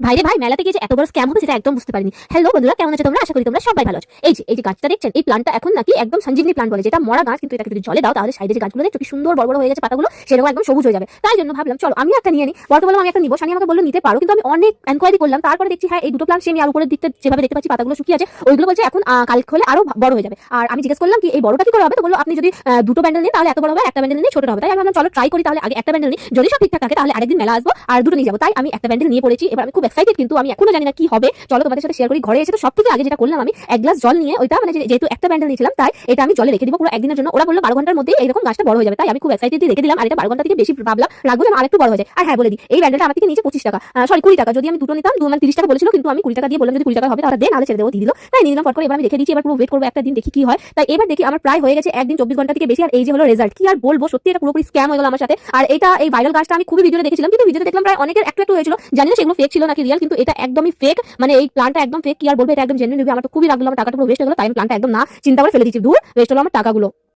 ভাইরে ভাই, মেলাতে গিয়ে যে এত বড় স্ক্যাম হবে সেটা একদম বুঝতে পারিনি। হ্যালো বন্ধুরা, কেমন আছো তোমরা? আশা করি তোমরা সবাই ভালো আছো। এই যে গাছটা দেখছেন, এই প্ল্যান্টটা এখন নাকি একদম সঞ্জীবনী প্ল্যান্ট বলে, যেটা মরা গাছ, কিন্তু এটাকে যদি জলে দাও তাহলে সাইডে যে গাছগুলো দেখছো কি সুন্দর বড় বড় হয়ে গেছে পাতাগুলো, সেরকম একদম সবুজ হয়ে যাবে। তাই জন্য ভাবলাম চলো আমি একটা নিয়ে নিই। বলতে বললাম আমি একটা নিবো, সানি আমাকে বললো নিতে পারো, কিন্তু আমি অনেক এনকোয়ারি করলাম, তারপরে দেখছি হ্যাঁ এই দুটো প্ল্যান্ট সেম, আর উপরের দিকটা যেভাবে দেখতে পাচ্ছি পাতাগুলো শুকিয়ে আছে, ওইগুলো বলছে এখন কাল হলে আরো বড় হয়ে যাবে। আর আমি জিজ্ঞেস করলাম কি এই বড়টা কি করে হবে, তো বললো আপনি যদি দুটো ব্যান্ডেল নিন তাহলে এত বড় হবে, একটা ব্যান্ডেল নিলে ছোট হবে। তাই আমি ভাবলাম চলো ট্রাই করি, তাহলে আগে একটা ব্যান্ডেল নিই, যদি সব ঠিকঠাক থাকে তাহলে আরেকদিন মেলা আসবো আর দুটো নিয়ে যাবো। তাই আমি একটা ব্যান্ডেল নিয়ে পড়েছি। এবার আমি খুব এক্সাইটেড, কিন্তু আমি এখনো জানি না কি হবে। চলো তোমাদের সাথে শেয়ার করি। ঘরে এসে তো সব থেকে আগে যেটা করলাম, আমি এক গ্লাস জল নিয়ে ওইটা মানে যেহেতু একটা ব্যান্ডেল নিয়েছিলাম তাই এটা আমি জলে রেখে দিব পুরো একদিনের জন্য। ওরা বললো 12 ঘন্টার মধ্যে এইরকম গাছটা বড় হয়ে যাবে। তাই আমি খুব এক্সাইটেড দিয়ে রেখে দিলাম। আর এটা 12 ঘন্টা থেকে বেশি ভাবলাম রাখবো যেন আরেকটু বড় হয়ে যায়। আর হ্যাঁ বলে দিই, এই ব্যান্ডেলটা আমার থেকে নিচে 25 টাকা, সরি 20 টাকা। যদি আমি দুটো নিতাম মানে 30 টাকা বলেছিল, কিন্তু আমি 20 টাকা দিয়ে বললাম যদি 20 টাকা হবে তাহলে দেন, নাহলে ছেড়ে দেবো, দিয়ে দিল। তাই নিয়ে নিলাম ফট করে। এবার আমি রেখে দিচ্ছি, এবার পুরো ওয়েট করবো একটা দিন, দেখি কি হয়। তাই এবার দেখি আমার প্রায় হয়ে গেছে একদিন 24 ঘন্টা থেকে বেশি। আর এই যে হলো রেজাল্ট, কি আর বলবো, সত্যি এটা পুরোপুরি স্ক্যাম হয়ে গেল আমার সাথে। আর এটা এই ভাইরাল গাছটা আমি খুবই ভিডিওতে দেখেছিলাম, কিন্তু ভিডিওতে দেখলাম প্রায় অনেকের একটু একটু হয়েছিল, জানি না সেগুলো ফেক ছিল নাকি রিয়েল, কিন্তু এটা একদমই ফেক। মানে এই প্ল্যান্টটা একদম ফেক, কি আর বলবো, এটা একদম জেনুইন রিভিউ। আমার তো খুবই লাগলো, আমার টাকাটা পুরো ওয়েস্ট হয়ে গেল। তাই আমি প্ল্যান্টটা একদম না চিন্তা করে ফেলে দিচ্ছি, দূর ওয়েস্ট হলো আমার টাকাগুলো।